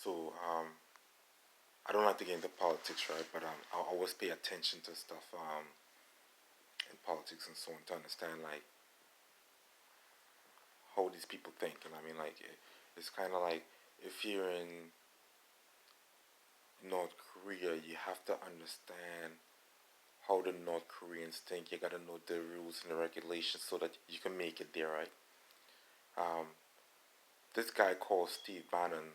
So I don't like to get into politics, right? But I always pay attention to stuff in politics and so on to understand like how these people think. And I mean, like it's kind of like if you're in North Korea, you have to understand how the North Koreans think. You gotta know the rules and the regulations so that you can make it there, right? Um, this guy called Steve Bannon,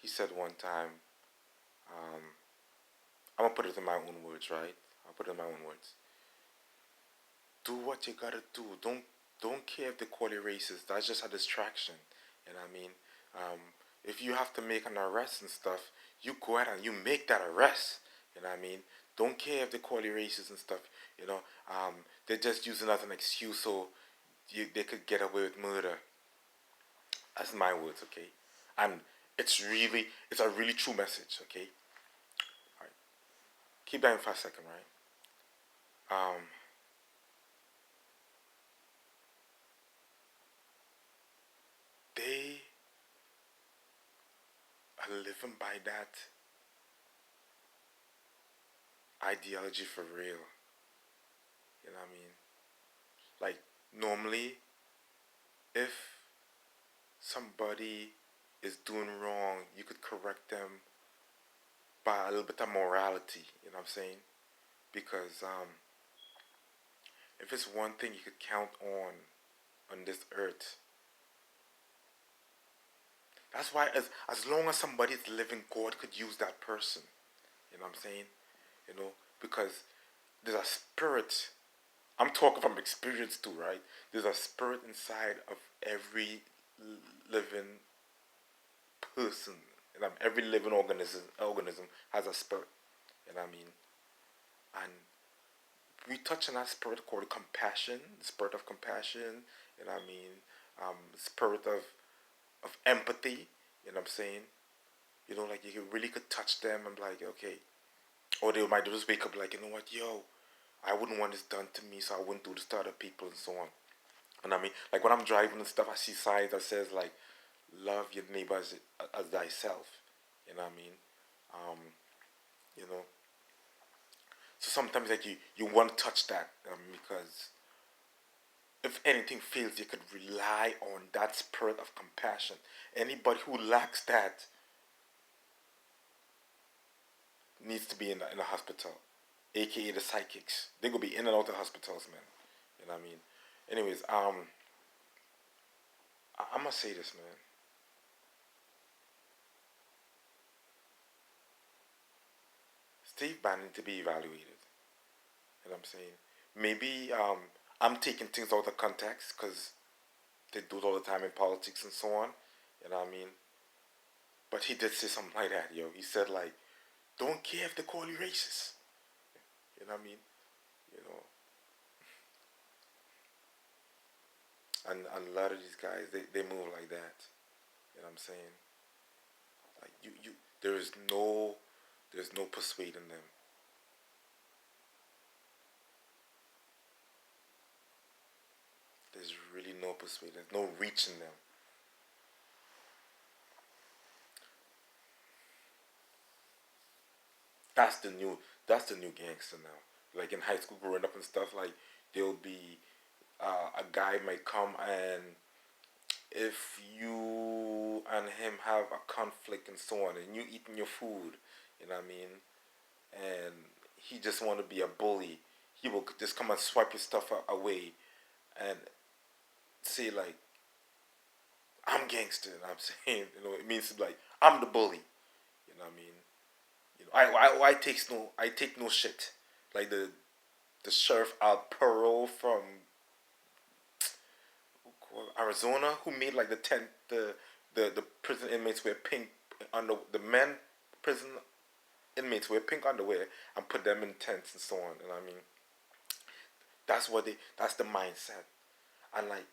he said one time, um, I'm gonna put it in my own words, right? I'll put it in my own words. Do what you gotta do. Don't care if they call you racist. That's just a distraction. And I mean, um, if you have to make an arrest and stuff, you go ahead and you make that arrest. You know what I mean? Don't care if they call you racist and stuff. You know, they're just using it as an excuse so they could get away with murder. That's my words, okay? And it's a really true message, okay? All right, keep that in for a second, right? They are living by that ideology for real. You know what I mean? Like normally, if somebody is doing wrong, you could correct them by a little bit of morality. You know what I'm saying? Because if it's one thing you could count on this earth, that's why as long as somebody's living, God could use that person. You know what I'm saying? You know, because there's a spirit. I'm talking from experience too, right? There's a spirit inside of every living person. And every living organism has a spirit. You know what I mean? And we touch on that spirit called compassion, the spirit of compassion. You know what I mean? Spirit of empathy. You know what I'm saying? You know, like you really could touch them and be like, okay. Or they might just wake up like, you know what, yo, I wouldn't want this done to me, so I wouldn't do this to other people and so on. And I mean, like when I'm driving and stuff, I see signs that says like, love your neighbor as thyself. You know what I mean? Um, you know, so sometimes like you want to touch that because if anything fails, you could rely on that spirit of compassion. Anybody who lacks that needs to be in a hospital, aka the psychics. They gonna be in and out of hospitals, man. You know what I mean? Anyways, I'm gonna say this, man. Steve Bannon to be evaluated. You know what I'm saying? Maybe I'm taking things out of context because they do it all the time in politics and so on. You know what I mean? But he did say something like that, yo. He said like, "Don't care if they call you racist." You know what I mean? You know, and a lot of these guys they move like that. You know what I'm saying? Like there is there's no persuading them. There's really no persuading. There's no reaching them. That's the new that's the new gangster now. Like in high school growing up and stuff, like there'll be a guy might come and if you and him have a conflict and so on and you eating your food, you know what I mean? And he just want to be a bully, he will just come and swipe your stuff away and say like, I'm gangster, you know what I'm saying? You know, it means like I'm the bully. You know what I mean? You know, I take no shit. Like the sheriff Al Perot from Arizona who made like the tent the prison inmates wear pink under the men prison inmates wear pink underwear and put them in tents and so on. And I mean that's the mindset. And like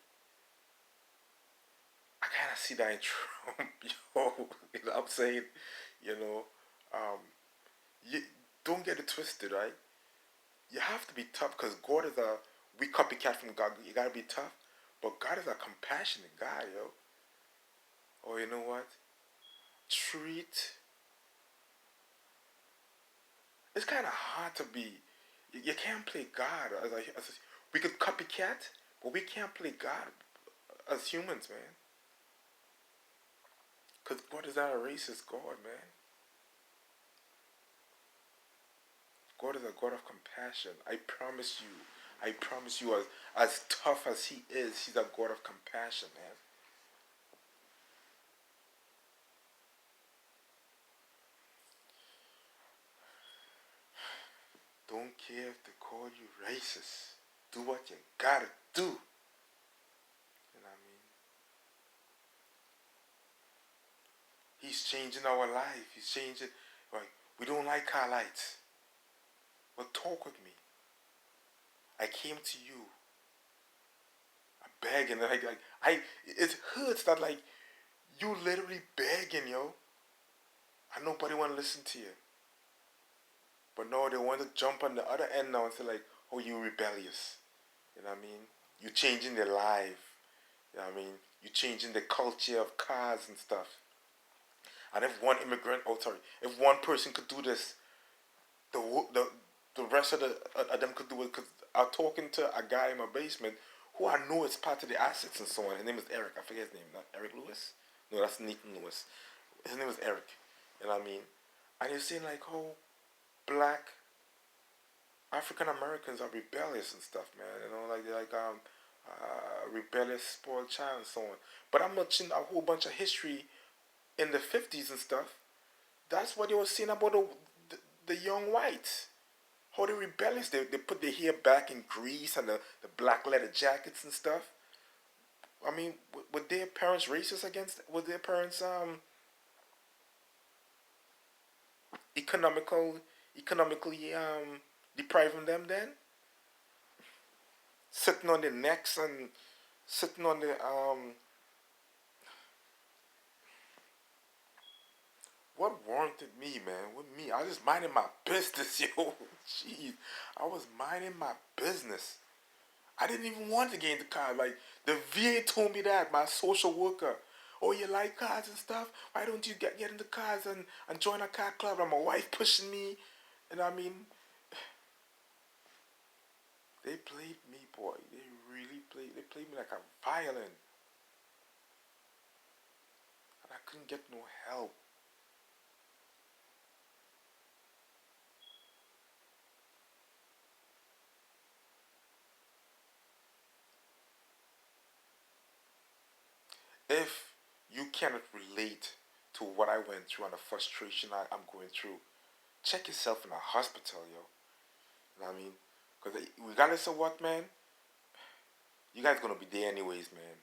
I kinda see that in Trump, yo. You know what I'm saying? You know, um, you don't get it twisted, right? You have to be tough because God is a we copycat from God. You gotta be tough, but God is a compassionate guy, yo. Or you know what? street, it's kind of hard to be. You can't play God we could copycat, but we can't play God as humans, man. Because God is not a racist God, man. God is a God of compassion. I promise you. I promise you, as tough as He is, He's a God of compassion, man. Don't care if they call you racist. Do what you gotta do. You know what I mean? He's changing our life. He's changing. Like, we don't like highlights. But talk with me. I came to you. I'm begging. It hurts that, like, you literally begging, yo. And nobody want to listen to you. But no, they want to jump on the other end now and say, like, oh, you rebellious. You know what I mean? You changing their life. You know what I mean? You changing the culture of cars and stuff. And if one immigrant, oh sorry, if one person could do this, the the rest of them could do it. Because I'm talking to a guy in my basement who I know is part of the assets and so on. His name is Eric. I forget his name. Not Eric Lewis. No, that's Nathan Lewis. His name is Eric. You know what I mean? And he's saying like, oh, black African Americans are rebellious and stuff, man. You know, like they're like rebellious, spoiled child and so on. But I'm watching a whole bunch of history in the 50s and stuff. That's what they were saying about the young whites. How they rebellious. They put their hair back in grease and the black leather jackets and stuff. I mean, were their parents racist against? Were their parents economical economically depriving them then? Sitting on their necks and sitting on the what warranted me, man? With me, I was just minding my business, yo. Jeez, I was minding my business. I didn't even want to get into cars. Like the VA told me that, my social worker. Oh, you like cars and stuff? Why don't you get into cars and join a car club? And my wife pushing me. And I mean, they played me, boy. They really played. They played me like a violin, and I couldn't get no help. If you cannot relate to what I went through and the frustration I'm going through, check yourself in a hospital, yo. You know what I mean? Because regardless of what, man, you guys gonna be there anyways, man.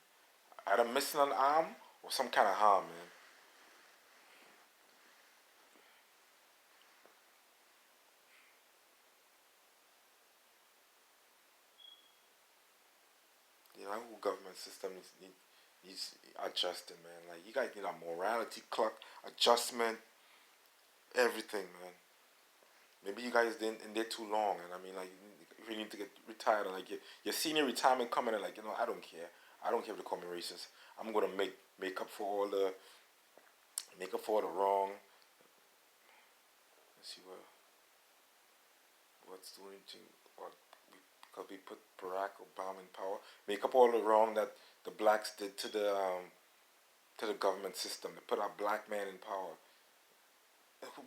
Either missing an arm or some kind of harm, man. You know, whole government system needs adjusting, man. Like you guys need a morality clock adjustment, everything, man. Maybe you guys didn't in there too long, and I mean, like, if you need to get retired, and like your senior retirement coming, and like, I don't care. I don't care if they call me racist. I'm gonna make up for all the make up for all the wrong. Let's see what's doing to what because we put Barack Obama in power. Make up all the wrong that the blacks did to the government system. They put our black man in power.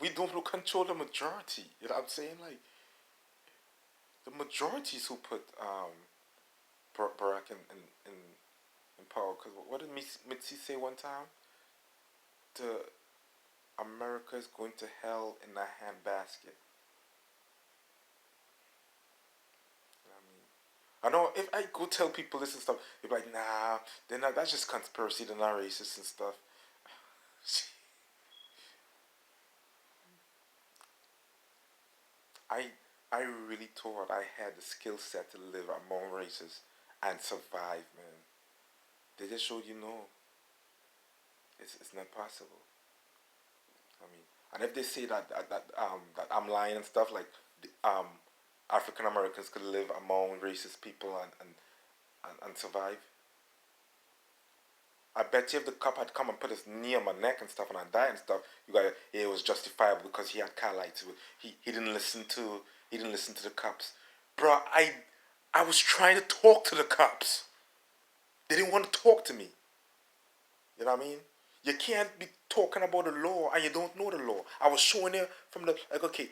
We don't control the majority. You know what I'm saying? Like the majorities who put Barack in power. Because what did Mitzi say one time? The America is going to hell in a handbasket. You know what I mean? I know if I go tell people this and stuff, they're like, nah, they're not. That's just conspiracy. They're not racist and stuff. I I really thought I had the skill set to live among races and survive, man. They just showed you no, it's not possible. I mean, and if they say that I'm lying and stuff, like African Americans could live among racist people and survive, I bet you if the cop had come and put his knee on my neck and stuff and I died and stuff, you got it was justifiable because he had car lights. He didn't listen to the cops, bro. I was trying to talk to the cops. They didn't want to talk to me. You know what I mean? You can't be talking about the law and you don't know the law. I was showing it from the like, okay,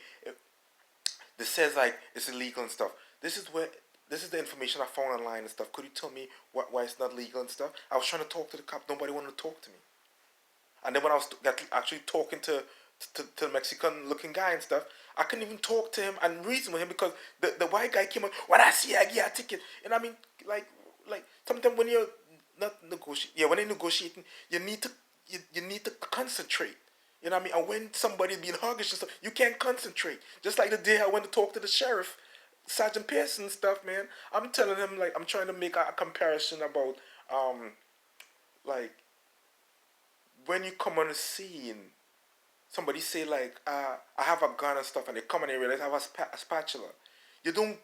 this says like it's illegal and stuff. This is the information I found online and stuff. Could you tell me why it's not legal and stuff? I was trying to talk to the cop. Nobody wanted to talk to me. And then when I was actually talking to the Mexican looking guy and stuff, I couldn't even talk to him and reason with him because the white guy came up. What I see, I get a ticket. And I mean, like sometimes when you're not negotiating, yeah, when you're negotiating, you need to concentrate. You know what I mean? And when somebody's being huggish and stuff, you can't concentrate. Just like the day I went to talk to the sheriff, Sergeant Pearson and stuff, man. I'm telling him like I'm trying to make a comparison about like when you come on the scene, somebody say like I have a gun and stuff, and they come and they realize I have a spatula. You don't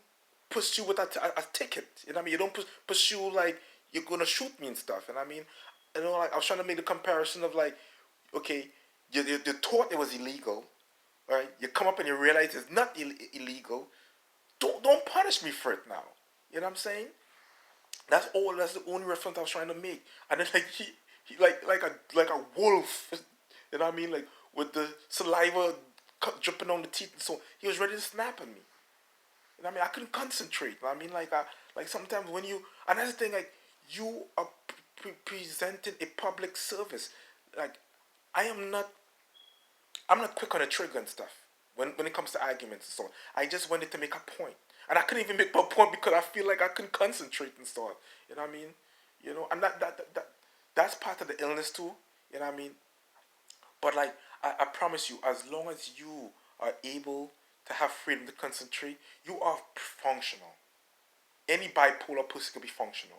pursue with a ticket. You know what I mean? You don't pursue like you're gonna shoot me and stuff. And I mean, you know, like I was trying to make the comparison of like, okay, you thought it was illegal, right? You come up and you realize it's not illegal. Don't punish me for it now. You know what I'm saying? That's all. That's the only reference I was trying to make. And then like he like a wolf. You know what I mean? Like with the saliva dripping on the teeth and so he was ready to snap at me. You know what I mean? I couldn't concentrate. You know what I mean? Like sometimes when you and that's the thing like you are presenting a public service. Like I am not. I'm not quick on the trigger and stuff when it comes to arguments and so on. I just wanted to make a point. And I couldn't even make my point because I feel like I couldn't concentrate and so on. You know what I mean? You know, and that's part of the illness too. You know what I mean? But like I promise you, as long as you are able to have freedom to concentrate, you are functional. Any bipolar person can be functional.